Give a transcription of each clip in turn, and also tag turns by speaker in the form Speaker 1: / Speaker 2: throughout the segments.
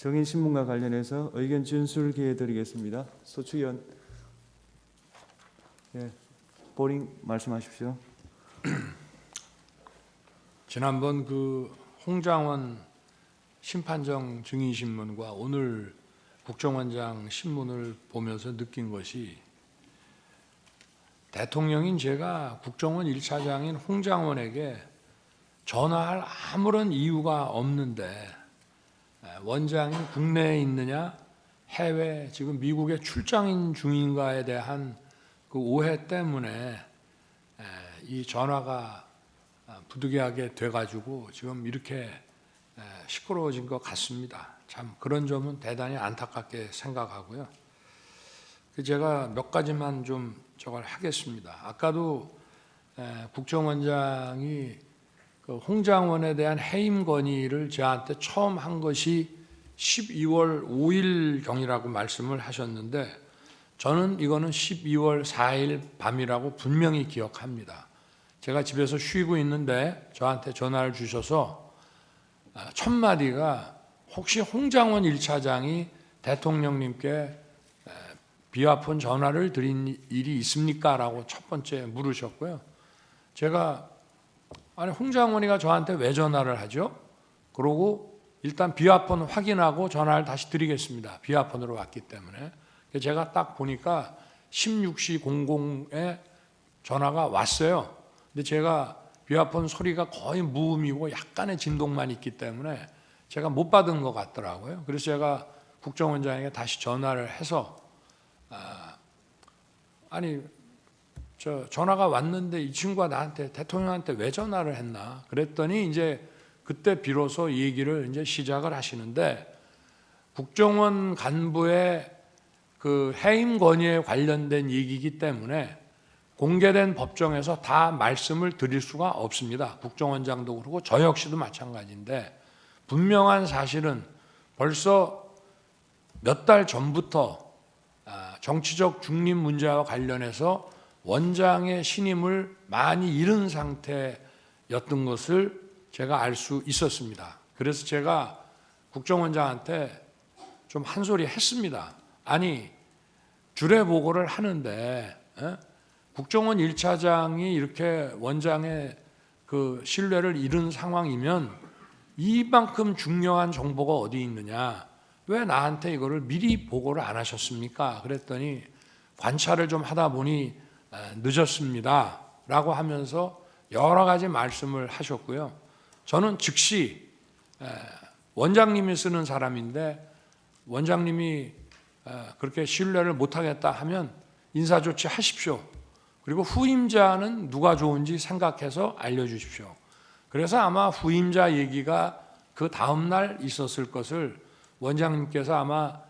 Speaker 1: 정인신문과 관련해서 의견 준술 기회 드리겠습니다. 소추위원, 보링 말씀하십시오.
Speaker 2: 지난번 그 홍장원 심판정 증인신문과 오늘 국정원장 신문을 보면서 느낀 것이, 대통령인 제가 국정원 1차장인 홍장원에게 전화할 아무런 이유가 없는데 원장이 국내에 있느냐 해외 지금 미국에 출장 중인가에 대한 그 오해 때문에 이 전화가 부득이하게 돼가지고 지금 이렇게 시끄러워진 것 같습니다. 참 그런 점은 대단히 안타깝게 생각하고요. 제가 몇 가지만 좀 저걸 하겠습니다. 아까도 국정원장이 그 홍장원에 대한 해임 건의를 저한테 처음 한 것이 12월 5일 경이라고 말씀을 하셨는데, 저는 이거는 12월 4일 밤이라고 분명히 기억합니다. 제가 집에서 쉬고 있는데 저한테 전화를 주셔서 첫 마디가 혹시 홍장원 1차장이 대통령님께 비화폰 전화를 드린 일이 있습니까? 라고 첫 번째 물으셨고요. 제가 아니 홍장원이가 저한테 왜 전화를 하죠? 그러고 일단 비화폰 확인하고 전화를 다시 드리겠습니다. 비화폰으로 왔기 때문에. 제가 딱 보니까 16시 00에 전화가 왔어요. 근데 제가 비화폰 소리가 거의 무음이고 약간의 진동만 있기 때문에 제가 못 받은 것 같더라고요. 그래서 제가 국정원장에게 다시 전화를 해서 아니 저 전화가 왔는데 이 친구가 나한테 대통령한테 왜 전화를 했나 그랬더니 이제 그때 비로소 이 얘기를 이제 시작을 하시는데, 국정원 간부의 그 해임 건의에 관련된 얘기이기 때문에 공개된 법정에서 다 말씀을 드릴 수가 없습니다. 국정원장도 그렇고 저 역시도 마찬가지인데, 분명한 사실은 벌써 몇 달 전부터 정치적 중립 문제와 관련해서 원장의 신임을 많이 잃은 상태였던 것을 제가 알 수 있었습니다. 그래서 제가 국정원장한테 좀 한 소리 했습니다. 아니 주례 보고를 하는데 국정원 1차장이 이렇게 원장의 그 신뢰를 잃은 상황이면 이만큼 중요한 정보가 어디 있느냐, 왜 나한테 이거를 미리 보고를 안 하셨습니까? 그랬더니 관찰을 좀 하다 보니 늦었습니다 라고 하면서 여러 가지 말씀을 하셨고요. 저는 즉시 원장님이 쓰는 사람인데 원장님이 그렇게 신뢰를 못하겠다 하면 인사조치 하십시오. 그리고 후임자는 누가 좋은지 생각해서 알려주십시오. 그래서 아마 후임자 얘기가 그 다음날 있었을 것을 원장님께서 아마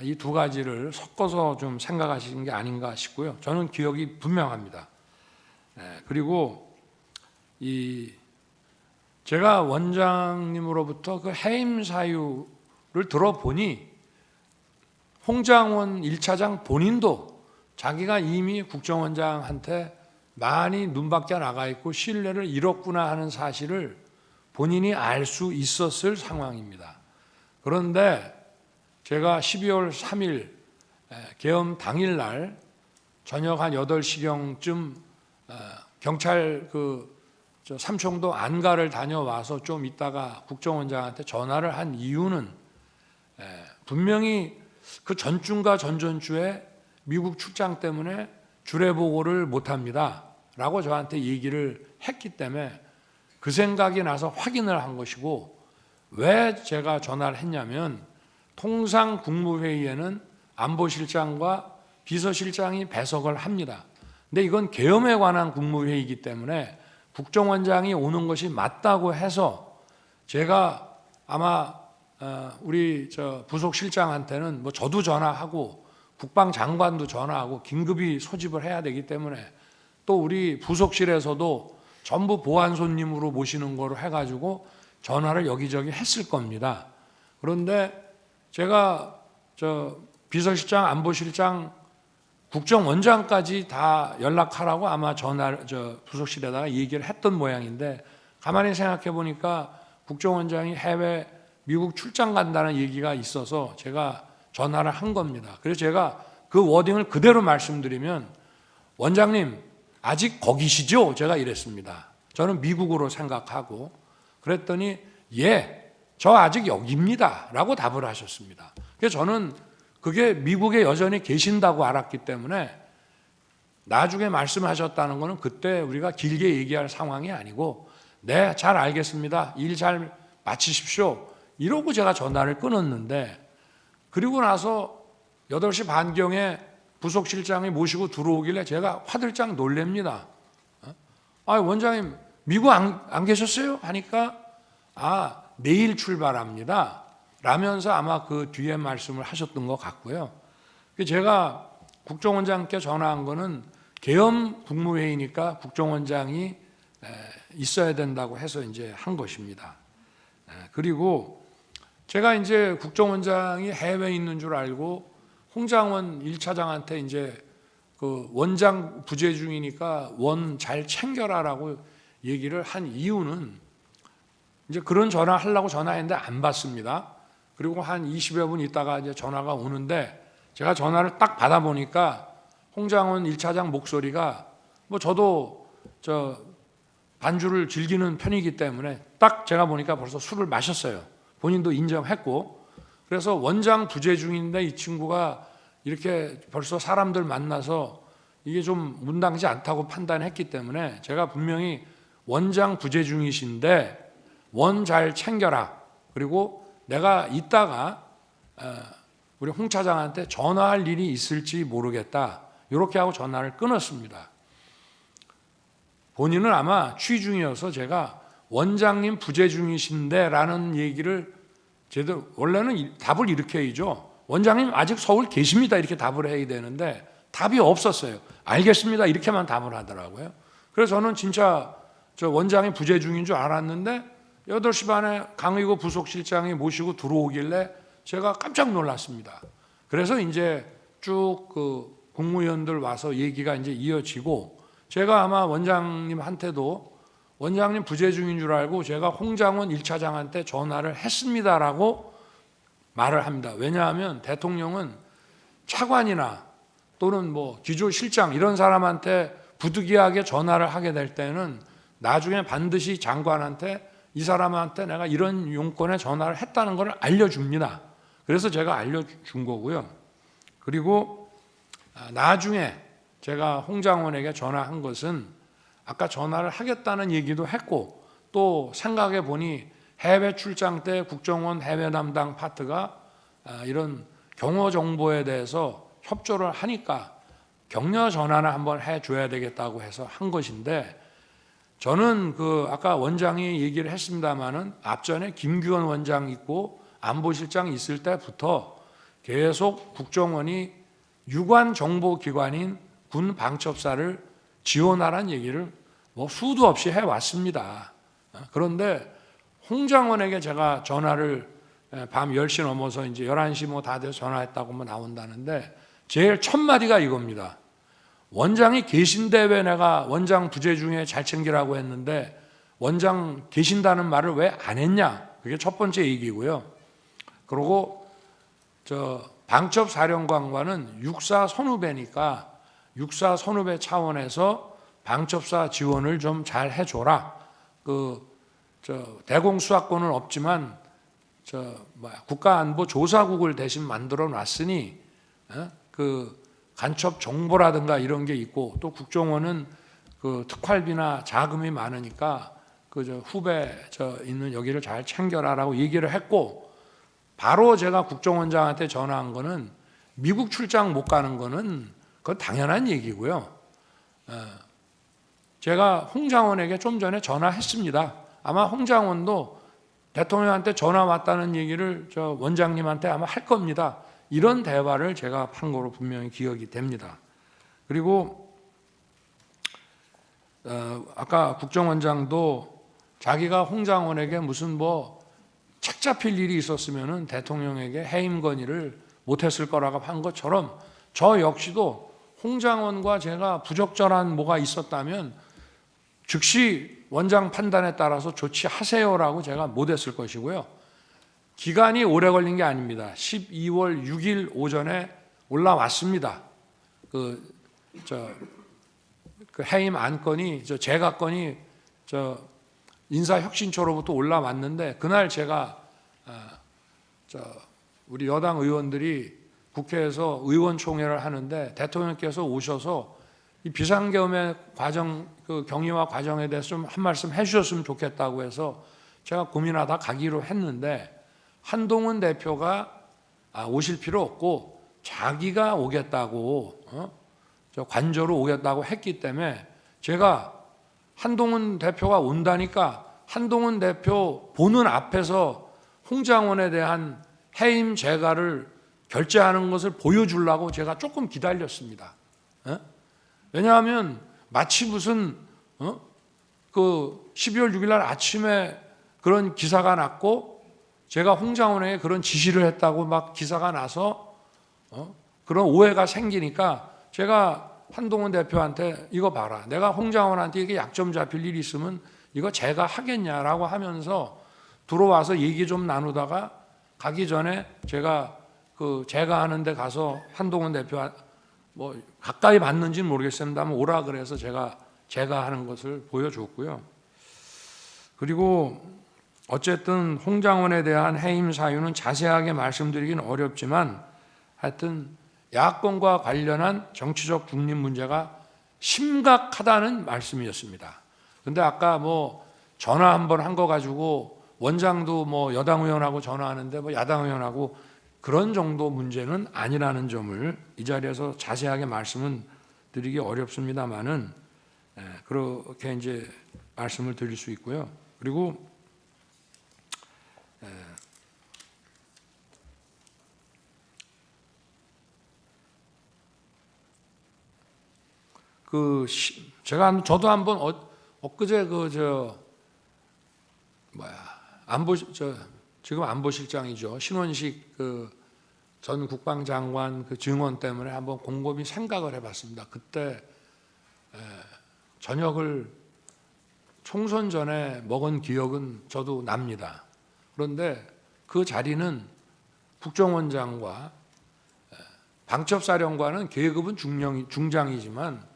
Speaker 2: 이 두 가지를 섞어서 좀 생각하시는 게 아닌가 싶고요. 저는 기억이 분명합니다. 그리고 제가 원장님으로부터 그 해임 사유를 들어보니 홍장원 1차장 본인도 자기가 이미 국정원장한테 많이 눈밖에 나가 있고 신뢰를 잃었구나 하는 사실을 본인이 알 수 있었을 상황입니다. 그런데 제가 12월 3일 계엄 당일날 저녁 한 8시경쯤 경찰 삼청도 안가를 다녀와서 좀 있다가 국정원장한테 전화를 한 이유는 분명히 그 전주인가 전전주에 미국 출장 때문에 주례 보고를 못합니다 라고 저한테 얘기를 했기 때문에 그 생각이 나서 확인을 한 것이고, 왜 제가 전화를 했냐면 통상 국무회의에는 안보실장과 비서실장이 배석을 합니다. 근데 이건 계엄에 관한 국무회의이기 때문에 국정원장이 오는 것이 맞다고 해서 제가 아마 우리 부속실장한테는 뭐 저도 전화하고 국방장관도 전화하고 긴급히 소집을 해야 되기 때문에 또 우리 부속실에서도 전부 보안 손님으로 모시는 거로 해가지고 전화를 여기저기 했을 겁니다. 그런데 제가 비서실장, 안보실장, 국정원장까지 다 연락하라고 아마 부속실에다가 얘기를 했던 모양인데, 가만히 생각해 보니까 국정원장이 해외 미국 출장 간다는 얘기가 있어서 제가 전화를 한 겁니다. 그래서 제가 그 워딩을 그대로 말씀드리면 원장님 아직 거기시죠? 제가 이랬습니다. 저는 미국으로 생각하고 그랬더니 예, 저 아직 여기입니다 라고 답을 하셨습니다. 그래서 저는 그게 미국에 여전히 계신다고 알았기 때문에 나중에 말씀하셨다는 것은 그때 우리가 길게 얘기할 상황이 아니고 네, 잘 알겠습니다. 일 잘 마치십시오. 이러고 제가 전화를 끊었는데 그리고 나서 8시 반경에 부속실장이 모시고 들어오길래 제가 화들짝 놀랍니다. 원장님 미국 안 계셨어요? 하니까 내일 출발합니다. 라면서 아마 그 뒤에 말씀을 하셨던 것 같고요. 제가 국정원장께 전화한 거는 계엄 국무회의니까 국정원장이 있어야 된다고 해서 이제 한 것입니다. 그리고 제가 이제 국정원장이 해외에 있는 줄 알고 홍장원 1차장한테 이제 그 원장 부재 중이니까 원 잘 챙겨라라고 얘기를 한 이유는 이제 그런 전화 하려고 전화했는데 안 받습니다. 그리고 한 20여 분 있다가 이제 전화가 오는데 제가 전화를 딱 받아보니까 홍장원 1차장 목소리가 뭐 저도 반주를 즐기는 편이기 때문에 딱 제가 보니까 벌써 술을 마셨어요. 본인도 인정했고 그래서 원장 부재 중인데 이 친구가 이렇게 벌써 사람들 만나서 이게 좀 문당지 않다고 판단했기 때문에 제가 분명히 원장 부재 중이신데 원 잘 챙겨라. 그리고 내가 이따가 우리 홍 차장한테 전화할 일이 있을지 모르겠다. 이렇게 하고 전화를 끊었습니다. 본인은 아마 취 중이어서 제가 원장님 부재 중이신데 라는 얘기를 제대로 원래는 답을 이렇게 해야죠. 원장님 아직 서울 계십니다. 이렇게 답을 해야 되는데 답이 없었어요. 알겠습니다. 이렇게만 답을 하더라고요. 그래서 저는 진짜 저 원장이 부재 중인 줄 알았는데 8시 반에 강의고 부속실장이 모시고 들어오길래 제가 깜짝 놀랐습니다. 그래서 이제 쭉 그 국무위원들 와서 얘기가 이제 이어지고 제가 아마 원장님한테도 원장님 부재 중인 줄 알고 제가 홍장원 1차장한테 전화를 했습니다라고 말을 합니다. 왜냐하면 대통령은 차관이나 또는 뭐 기조실장 이런 사람한테 부득이하게 전화를 하게 될 때는 나중에 반드시 장관한테 이 사람한테 내가 이런 용건에 전화를 했다는 걸 알려줍니다. 그래서 제가 알려준 거고요. 그리고 나중에 제가 홍장원에게 전화한 것은 아까 전화를 하겠다는 얘기도 했고 또 생각해 보니 해외 출장 때 국정원 해외 담당 파트가 이런 경호 정보에 대해서 협조를 하니까 격려 전화를 한번 해줘야 되겠다고 해서 한 것인데 저는 그 아까 원장이 얘기를 했습니다마는 앞전에 김규원 원장 있고 안보실장 있을 때부터 계속 국정원이 유관 정보기관인 군 방첩사를 지원하라는 얘기를 뭐 수도 없이 해왔습니다. 그런데 홍장원에게 제가 전화를 밤 10시 넘어서 이제 11시 뭐 다 돼서 전화했다고 뭐 나온다는데 제일 첫 마디가 이겁니다. 원장이 계신데 왜 내가 원장 부재 중에 잘 챙기라고 했는데 원장 계신다는 말을 왜 안 했냐? 그게 첫 번째 얘기고요. 그리고 방첩사령관과는 육사 선후배니까 육사 선후배 차원에서 방첩사 지원을 좀 잘 해줘라. 대공수사권은 없지만 국가안보조사국을 대신 만들어 놨으니 그 간첩 정보라든가 이런 게 있고 또 국정원은 그 특활비나 자금이 많으니까 후배 있는 여기를 잘 챙겨라라고 얘기를 했고 바로 제가 국정원장한테 전화한 거는 미국 출장 못 가는 거는 그건 당연한 얘기고요. 제가 홍장원에게 좀 전에 전화했습니다. 아마 홍장원도 대통령한테 전화 왔다는 얘기를 저 원장님한테 아마 할 겁니다. 이런 대화를 제가 한 거로 분명히 기억이 됩니다. 그리고 아까 국정원장도 자기가 홍장원에게 무슨 뭐 책 잡힐 일이 있었으면은 대통령에게 해임 건의를 못했을 거라고 한 것처럼 저 역시도 홍장원과 제가 부적절한 뭐가 있었다면 즉시 원장 판단에 따라서 조치하세요라고 제가 못했을 것이고요. 기간이 오래 걸린 게 아닙니다. 12월 6일 오전에 올라왔습니다. 그 해임 안건이 제가 건이 인사혁신처로부터 올라왔는데 그날 제가 우리 여당 의원들이 국회에서 의원총회를 하는데 대통령께서 오셔서 이 비상계엄의 과정, 그 경위와 과정에 대해서 좀 한 말씀 해주셨으면 좋겠다고 해서 제가 고민하다 가기로 했는데 한동훈 대표가 오실 필요 없고 자기가 오겠다고 관저로 오겠다고 했기 때문에 제가 한동훈 대표가 온다니까 한동훈 대표 보는 앞에서 홍장원에 대한 해임 재가를 결재하는 것을 보여주려고 제가 조금 기다렸습니다. 왜냐하면 마치 무슨 그 12월 6일 날 아침에 그런 기사가 났고 제가 홍장원에게 그런 지시를 했다고 막 기사가 나서 그런 오해가 생기니까 제가 한동훈 대표한테 이거 봐라. 내가 홍장원한테 이게 약점 잡힐 일이 있으면 이거 제가 하겠냐라고 하면서 들어와서 얘기 좀 나누다가 가기 전에 제가 하는 데 가서 한동훈 대표 뭐 가까이 봤는지는 모르겠습니다만 오라 그래서 제가 하는 것을 보여줬고요. 그리고 어쨌든 홍장원에 대한 해임 사유는 자세하게 말씀드리긴 어렵지만 하여튼 야권과 관련한 정치적 중립 문제가 심각하다는 말씀이었습니다. 근데 아까 뭐 전화 한번 한 거 가지고 원장도 뭐 여당 의원하고 전화하는데 뭐 야당 의원하고 그런 정도 문제는 아니라는 점을 이 자리에서 자세하게 말씀은 드리기 어렵습니다만은 그렇게 이제 말씀을 드릴 수 있고요. 그리고 저도 한번 엊그제 지금 안보실장이죠. 신원식 전 국방장관 증언 때문에 한번 곰곰이 생각을 해봤습니다. 그때 저녁을 총선 전에 먹은 기억은 저도 납니다. 그런데 그 자리는 국정원장과 방첩사령관은 계급은 중장이지만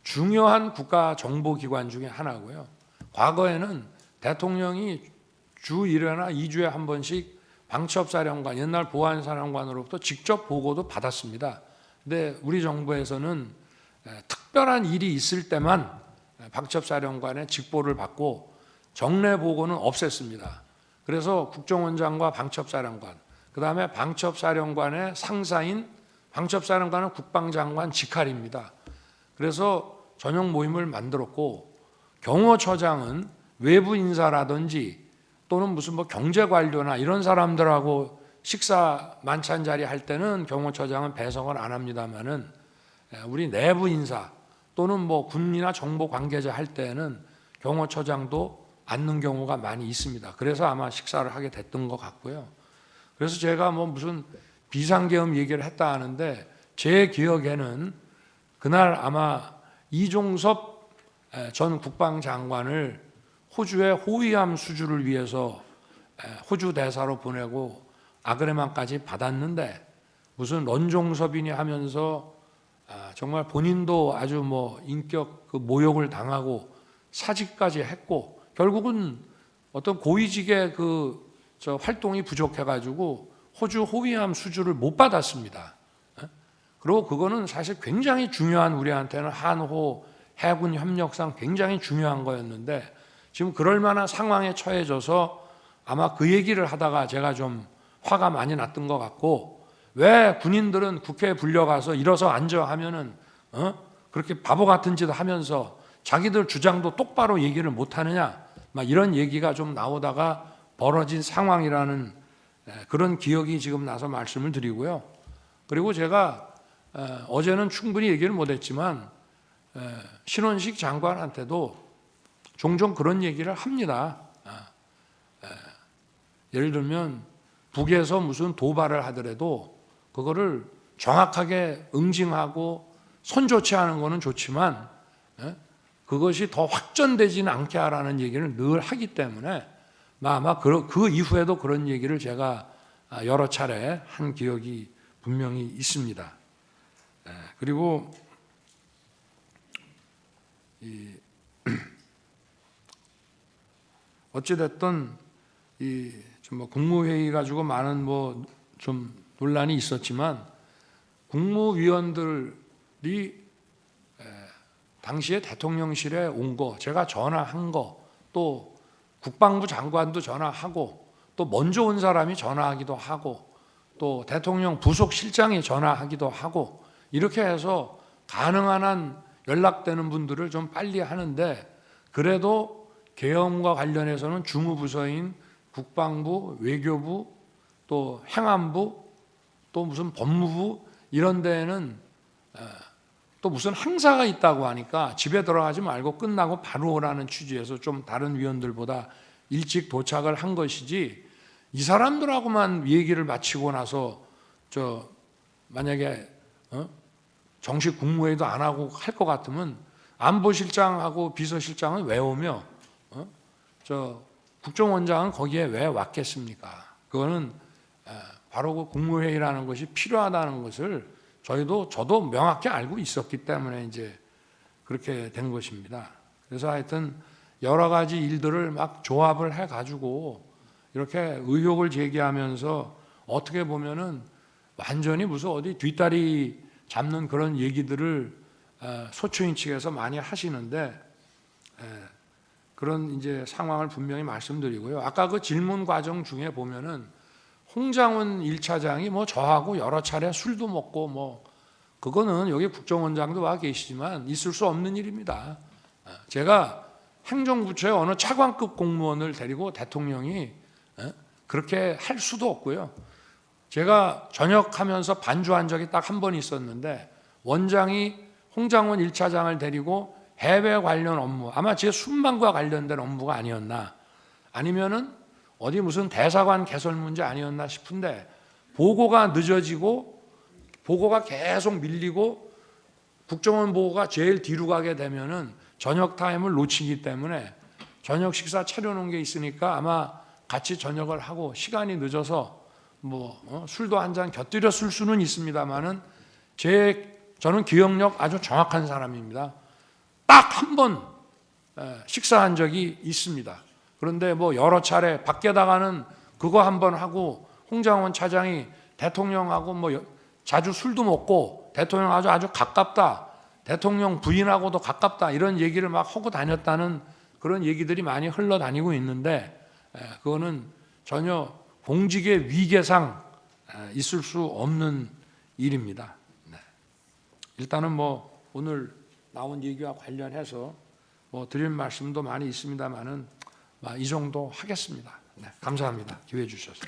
Speaker 2: 중요한 국가정보기관 중에 하나고요. 과거에는 대통령이 주 1회나 2주에 한 번씩 방첩사령관, 옛날 보안사령관으로부터 직접 보고도 받았습니다. 근데 우리 정부에서는 특별한 일이 있을 때만 방첩사령관의 직보를 받고 정례 보고는 없앴습니다. 그래서 국정원장과 방첩사령관, 그 다음에 방첩사령관의 상사인 방첩사령관은 국방장관 직할입니다. 그래서 전용 모임을 만들었고 경호처장은 외부 인사라든지 또는 무슨 뭐 경제관료나 이런 사람들하고 식사 만찬 자리 할 때는 경호처장은 배석을 안 합니다만은 우리 내부 인사 또는 뭐 군이나 정보 관계자 할 때는 경호처장도 앉는 경우가 많이 있습니다. 그래서 아마 식사를 하게 됐던 것 같고요. 그래서 제가 뭐 무슨 비상계엄 얘기를 했다 하는데 제 기억에는 그날 아마 이종섭 전 국방장관을 호주의 호위함 수주를 위해서 호주 대사로 보내고 아그레만까지 받았는데 무슨 런종섭이니 하면서 정말 본인도 아주 뭐 인격 모욕을 당하고 사직까지 했고 결국은 어떤 고위직의 활동이 부족해가지고 호주 호위함 수주를 못 받았습니다. 그리고 그거는 사실 굉장히 중요한 우리한테는 한호 해군 협력상 굉장히 중요한 거였는데 지금 그럴 만한 상황에 처해져서 아마 그 얘기를 하다가 제가 좀 화가 많이 났던 것 같고 왜 군인들은 국회에 불려가서 일어서 앉아 하면은 그렇게 바보 같은 짓을 하면서 자기들 주장도 똑바로 얘기를 못 하느냐 막 이런 얘기가 좀 나오다가 벌어진 상황이라는 그런 기억이 지금 나서 말씀을 드리고요. 그리고 제가 어제는 충분히 얘기를 못했지만 신원식 장관한테도 종종 그런 얘기를 합니다. 예를 들면 북에서 무슨 도발을 하더라도 그거를 정확하게 응징하고 손조치하는 거는 좋지만 그것이 더 확전되지는 않게 하라는 얘기를 늘 하기 때문에 아마 그 이후에도 그런 얘기를 제가 여러 차례 한 기억이 분명히 있습니다. 그리고 어찌됐든 뭐 국무회의 가지고 많은 뭐 좀 논란이 있었지만 국무위원들이 당시에 대통령실에 온 거, 제가 전화한 거, 또 국방부 장관도 전화하고, 또 먼저 온 사람이 전화하기도 하고, 또 대통령 부속실장이 전화하기도 하고, 이렇게 해서 가능한 한 연락되는 분들을 좀 빨리 하는데, 그래도 계엄과 관련해서는 주무부서인 국방부, 외교부, 또 행안부, 또 무슨 법무부 이런 데에는 또 무슨 행사가 있다고 하니까 집에 들어가지 말고 끝나고 바로 오라는 취지에서 좀 다른 위원들보다 일찍 도착을 한 것이지, 이 사람들하고만 얘기를 마치고 나서 만약에 정식 국무회의도 안 하고 할 것 같으면 안보실장하고 비서실장은 왜 오며 국정원장은 거기에 왜 왔겠습니까? 그거는 바로 그 국무회의라는 것이 필요하다는 것을 저도 명확히 알고 있었기 때문에 이제 그렇게 된 것입니다. 그래서 하여튼 여러 가지 일들을 막 조합을 해가지고 이렇게 의혹을 제기하면서 어떻게 보면은 완전히 무슨 어디 뒷다리 잡는 그런 얘기들을 소추인 측에서 많이 하시는데, 그런 이제 상황을 분명히 말씀드리고요. 아까 그 질문 과정 중에 보면은 홍장훈 1차장이 뭐 저하고 여러 차례 술도 먹고 뭐, 그거는 여기 국정원장도 와 계시지만 있을 수 없는 일입니다. 제가 행정부처의 어느 차관급 공무원을 데리고 대통령이 그렇게 할 수도 없고요. 제가 전역하면서 반주한 적이 딱 한 번 있었는데, 원장이 홍장훈 1차장을 데리고 해외 관련 업무, 아마 제 순방과 관련된 업무가 아니었나, 아니면은 어디 무슨 대사관 개설 문제 아니었나 싶은데, 보고가 늦어지고 보고가 계속 밀리고 국정원 보고가 제일 뒤로 가게 되면은 저녁 타임을 놓치기 때문에 저녁 식사 차려놓은 게 있으니까 아마 같이 저녁을 하고 시간이 늦어서 뭐 술도 한 잔 곁들였을 수는 있습니다만은 저는 기억력 아주 정확한 사람입니다. 딱 한 번 식사한 적이 있습니다. 그런데 뭐 여러 차례 밖에다가는 그거 한 번 하고 홍장원 차장이 대통령하고 뭐 자주 술도 먹고 대통령하고 아주 가깝다, 대통령 부인하고도 가깝다, 이런 얘기를 막 하고 다녔다는 그런 얘기들이 많이 흘러다니고 있는데, 그거는 전혀 공직의 위계상 있을 수 없는 일입니다. 일단은 뭐 오늘 나온 얘기와 관련해서 뭐 드릴 말씀도 많이 있습니다만은 이 정도 하겠습니다. 감사합니다. 기회 주셔서.